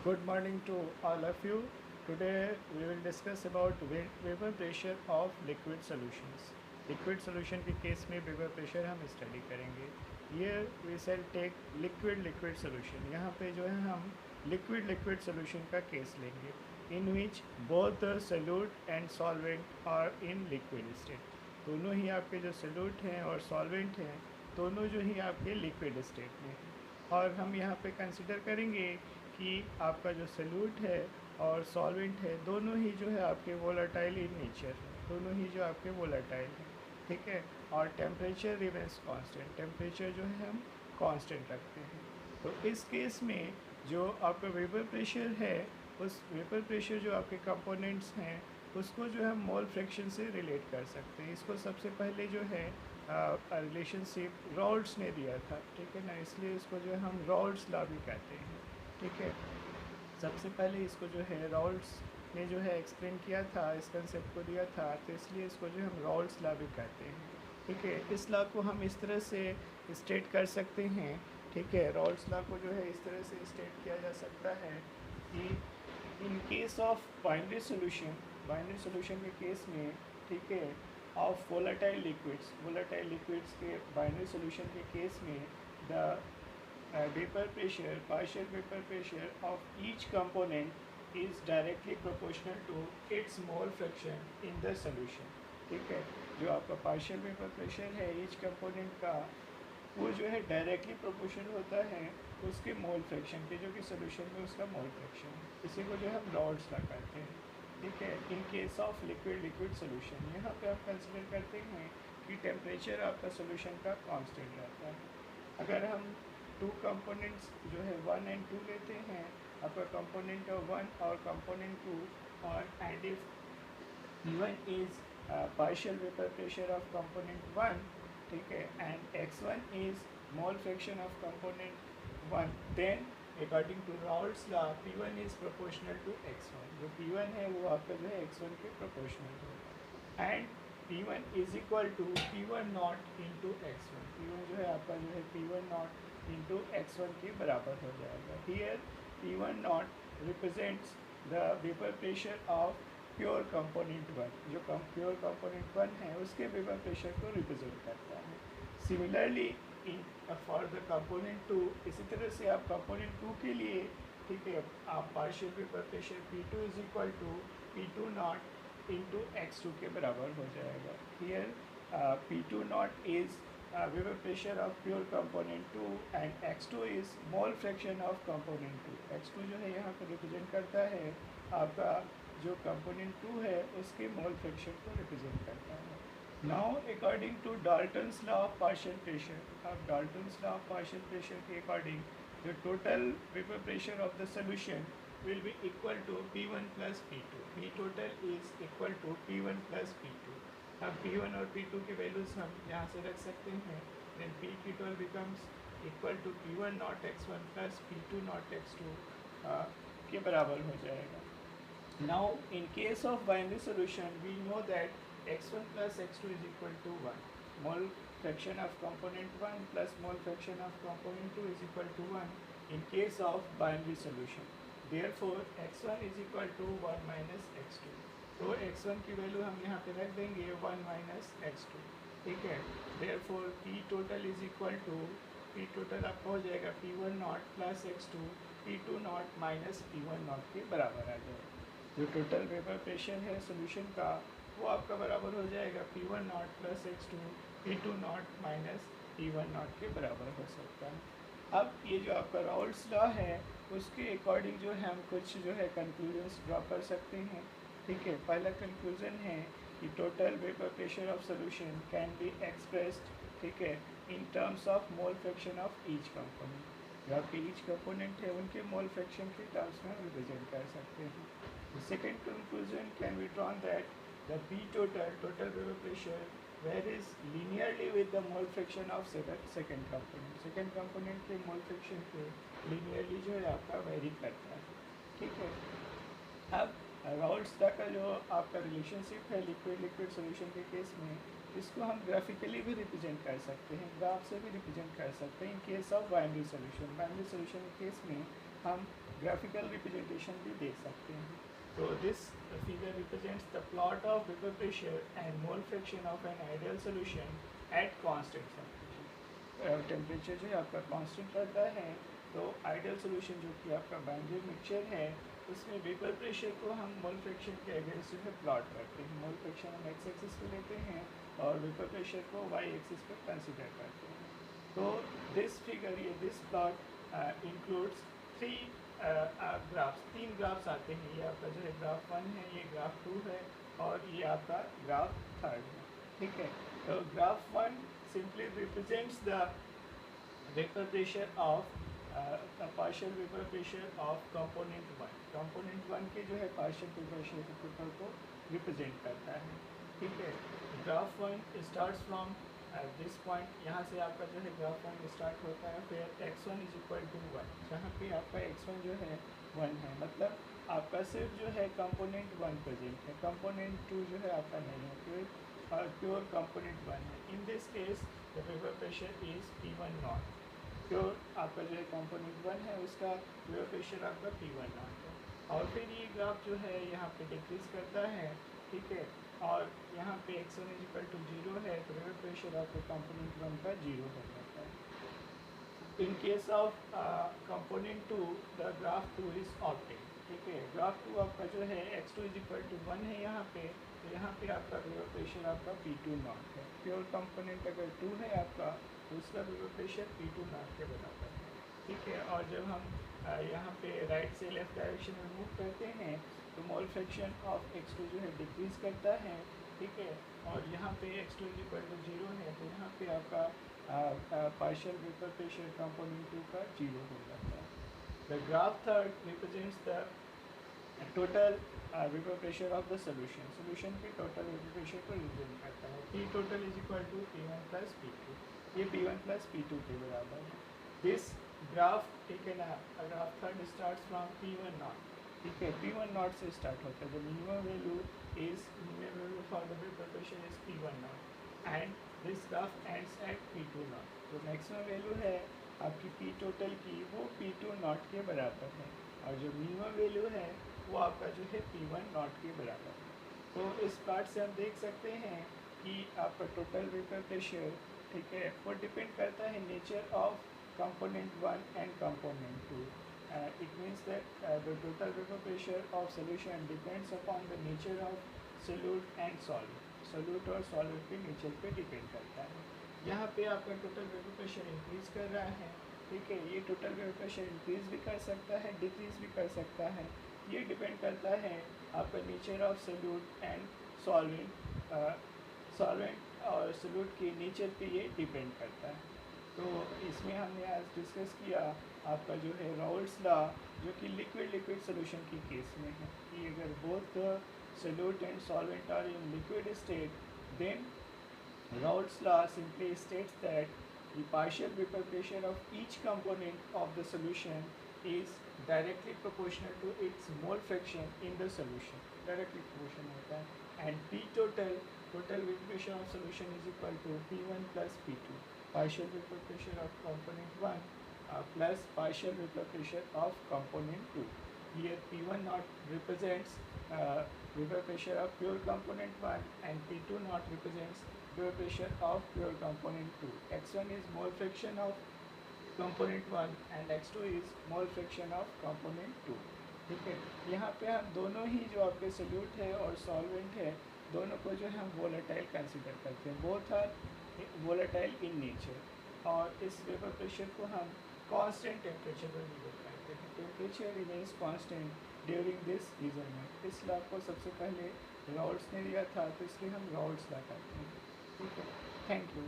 Good morning to all of you. Today we will discuss about vapor pressure of liquid solutions. Liquid solution के case में vapor pressure हम study करेंगे. Here we shall take liquid solution. यहाँ पे जो है हम liquid solution का केस लेंगे in which both the solute and solvent are in liquid state. दोनों ही आपके जो solute हैं और solvent हैं दोनों जो ही आपके liquid state में. और हम यहाँ पे कंसिडर करेंगे कि आपका जो सल्यूट है और सॉल्वेंट है दोनों ही जो है आपके वोलेटाइल इन नेचर है, दोनों ही जो आपके वोलेटाइल हैं, ठीक है. और टेम्परेचर रिमेंस कांस्टेंट, टेम्परेचर जो है हम कांस्टेंट रखते हैं. तो इस केस में जो आपका वेपर प्रेशर है उस वेपर प्रेशर जो आपके कंपोनेंट्स हैं उसको जो है हम मोल फ्रैक्शन से रिलेट कर सकते हैं. इसको सबसे पहले जो है रिलेशनशिप रॉल्ड्स ने दिया था, ठीक है ना, इसलिए इसको जो है हम रॉल्ड्स लॉ भी कहते हैं, ठीक है. सबसे पहले इसको जो है रॉल्ड्स ने जो है एक्सप्लेन किया था, इस कंसेप्ट को दिया था, तो इसलिए इसको जो हम रॉल्ड्स लॉ भी कहते हैं, ठीक है. इस लॉ को हम इस तरह से स्टेट कर सकते हैं, ठीक है. रॉल्ड्स लॉ को जो है इस तरह से स्टेट किया जा सकता है कि in case of binary solution के केस में, ठीक है, ऑफ वोलेटाइल लिक्विड्स के बाइनरी सोल्यूशन के केस में the partial vapor pressure of each component is directly proportional to its mole fraction in the solution, ठीक है. जो आपका पार्शियल वेपर प्रेशर है ईच कंपोनेंट का वो जो है डायरेक्टली प्रोपोर्शनल होता है उसके मोल फ्रैक्शन के, जो कि सोल्यूशन में उसका मोल फ्रैक्शन है. इसी को जो है हम रॉल्ड्स लॉ कहते हैं, ठीक है. In case of liquid solution यहाँ पे आप कंसिडर करते हैं कि टेम्परेचर आपका सोल्यूशन का कांस्टेंट रहता है. अगर हम टू कंपोनेंट्स जो है 1 and 2 लेते हैं, आपका कंपोनेंट 1 और कंपोनेंट 2, और and if P1 is partial vapour pressure of component 1, ठीक है, and x1 is mole fraction of component 1, then according to Raoult's law P1 is proportional to x1. जो P1 है वो आपका जो है x1 के प्रोपोर्शनल होगा, and P1 is equal to P1 not into x1. P1 जो है आपका जो है P1 नॉट इंटू x1 के बराबर हो जाएगा. Here P1 not represents the vapour pressure of pure component 1. जो प्योर कंपोनेंट 1 है उसके वेपर प्रेशर को रिप्रेजेंट करता है. Similarly in for the component 2, इसी तरह से आप कंपोनेंट 2 के लिए, ठीक है, आप partial vapour pressure P2 is equal to P2 not into x2 के बराबर हो जाएगा. Here P2 not is vapour pressure of pure component 2 and x2 is mole fraction of component 2. x2 जो है यहाँ पर रिप्रेजेंट करता है आपका जो कंपोनेंट 2 है उसके मोल फ्रैक्शन को रिप्रेजेंट करता है. Now according to Dalton's law of partial pressure, अब Dalton's law of partial pressure के according the total vapour pressure of the solution will be equal to P1 plus P2. P total is equal to P1 plus P2. अब P1 और P2 की values हम यहाँ से रख सकते हैं. then P total becomes equal to P1 not x1 plus P2 not x2 के बराबर हो जाएगा. Now in case of binary solution we know that x1 plus x2 is equal to 1. Mole fraction of component 1 plus mole fraction of component 2 is equal to 1 in case of binary solution. Therefore x1 is equal to 1 minus x2. तो x1 की value हम यहाँ पे रख देंगे 1 minus x2, ठीक है. Therefore P total is equal to, P total आपका हो जाएगा P1 not plus x2 P2 not minus P1 not के बराबर आ जाएगा. जो टोटल वेपर प्रेशर है सोल्यूशन का वो आपका बराबर हो जाएगा P1 not plus x2 P2 not minus P1 not के बराबर हो सकता है. अब ये जो आपका रॉल्ड्स लॉ है उसके अकॉर्डिंग जो है हम कुछ जो है कंक्लूजन्स ड्रॉ कर सकते हैं, ठीक है. पहला कंक्लूजन है कि total vapour pressure of solution can be expressed, ठीक है, in terms of mole fraction of each component. जो आपके ईच कंपोनेंट है उनके मोल फ्रैक्शन के टर्म्स में रिप्रेजेंट कर सकते हैं. The second conclusion can be drawn that the P total vapour pressure varies linearly with the mole fraction of second component. Second component के मोल फ्रैक्शन के linearly जो है आपका वेरी करता है, ठीक है. अब रॉल्ड्स लॉ का जो आपका रिलेशनशिप है लिक्विड सोल्यूशन के केस में इसको हम ग्राफिकली भी रिप्रेजेंट कर सकते हैं, ग्राफ से भी रिप्रेजेंट कर सकते हैं in case of binary solution. Binary solution के केस में हम ग्राफिकल रिप्रेजेंटेशन भी दे सकते हैं। तो this figure represents the plot of vapour pressure and mole fraction of an ideal solution at constant temperature. Temperature जो है आपका कांस्टेंट रहता है, तो आइडियल सोल्यूशन जो कि आपका बाइनरी मिक्सचर है उसमें वेपर प्रेशर को हम मोल फ्रैक्शन के अगेंस्ट जो है प्लॉट करते हैं। मोल फ्रैक्शन हम एक्स एक्सिस पे लेते हैं और वेपर प्रेशर को वाई एक्सिस पे कंसिडर करते हैं। तो दिस फिगर ये this plot includes three graphs, 3 graphs आते हैं। ये आपका जो है ग्राफ 1 है, ये ग्राफ 2 है और ये आपका ग्राफ 3 है। ठीक है, तो graph 1 simply represents the vapour pressure of partial vapour pressure of component 1। Component 1 के जो है पार्शियल वेपर प्रेशर को रिप्रेजेंट करता है। ठीक है, graph 1 starts from this point, यहाँ से आपका जो है ग्राफ 1 स्टार्ट होता है, फिर x1 इज इक्वल टू 1, जहाँ पे आपका x1 जो है 1 है, मतलब आपका सिर्फ जो है कंपोनेंट 1 प्रेजेंट है, कंपोनेंट 2 जो है आपका नहीं है, फिर प्योर कंपोनेंट 1 है। In this case the vapour pressure is P1 not. Pure आपका जो है कंपोनेंट 1 है उसका वेपर प्रेशर आपका P1 नॉट है। और फिर ये ग्राफ जो है यहाँ पे डिक्रीज करता है। ठीक है, और यहाँ पे x1 इज इक्वल टू 0 है, तो वेपर प्रेशर आपका कंपोनेंट 1 का 0 हो जाता है। In case of component 2 the graph 2 is optic. ठीक है, ग्राफ 2 आपका जो है x2 इज इक्वल टू 1 है यहाँ पे, तो यहाँ पे आपका वेपर प्रेशर आपका P2 नॉट है। प्योर कंपोनेंट अगर 2 है आपका, तो उसका वेपर प्रेशर P2 नॉट के बराबर है। ठीक है, और जब हम यहाँ पे राइट से लेफ्ट डायरेक्शन में मूव करते हैं तो मोल फ्रैक्शन ऑफ x2 जो है डिक्रीज करता है। ठीक है, और यहाँ पे x2 इज इक्वल टू 0 है, तो यहाँ पे आपका पार्शियल वेपर प्रेशर कंपोनेंट 2 का 0 हो जाता है। The graph 3 represents the total vapour pressure of the solution. Solution के टोटल वेपर प्रेशर को रिप्रेजेंट करता है। P total is equal to P1 plus P2, ये P1 प्लस P2 के बराबर है। दिस ग्राफ, ठीक है ना, graph 3 starts from P1 not. ठीक है, P1 नॉट से स्टार्ट होता है। The minimum value for the vapour pressure is P1 not and this graph ends at P2 not. जो मैक्सिमम वैल्यू है आपकी P टोटल की वो P2 नॉट के बराबर है, और जो मिनिमम वैल्यू है वो आपका जो है P1 नॉट के बराबर है। तो इस पार्ट से हम देख सकते हैं कि आपका टोटल वेपर प्रेशर, ठीक है, वो डिपेंड करता है nature of component 1 and component 2. It means that the total vapor pressure of solution depends upon the nature of solute and solute. solute और solute के नेचर पे डिपेंड करता है। यहाँ पे आपका टोटल वेपर प्रेशर इंक्रीज कर रहा है। ठीक है, ये टोटल वेपर प्रेशर इंक्रीज भी कर सकता है, डिक्रीज भी कर सकता है, ये डिपेंड करता है आपका nature of solute and solvent और सोल्यूट के नेचर पे ये डिपेंड करता है। तो इसमें हमने आज डिस्कस किया आपका जो है राउल्ट्स लॉ, जो कि लिक्विड सोल्यूशन की केस में है कि अगर both solute and solvent are in liquid state, then Raoult's law simply states that the partial vapor pressure of each component of the solution is directly proportional to its mole fraction in the solution. Directly proportional होता है, and P total vapor pressure of solution is equal to P1 plus P2. Partial vapor pressure of component 1 plus partial vapor pressure of component 2. Here P1 not represents vapor pressure of pure component 1 and P2 not represents vapor pressure of pure component 2. X1 is mole fraction of component 1 and X2 is mole fraction of component 2. ठीक है, यहाँ पे हम दोनों ही जो आपके solute है और सॉल्वेंट है, दोनों को जो है हम वोलेटाइल कंसिडर करते हैं, both are volatile in nature, और इस वेपर प्रेशर को हम कांस्टेंट टेम्परेचर पर लीव करते हैं। Temperature remains constant during this measurement. इस लॉ को सबसे पहले राउल्ट्स ने दिया था, तो इसलिए हम राउल्ट्स लॉ करते हैं। ठीक है, थैंक यू।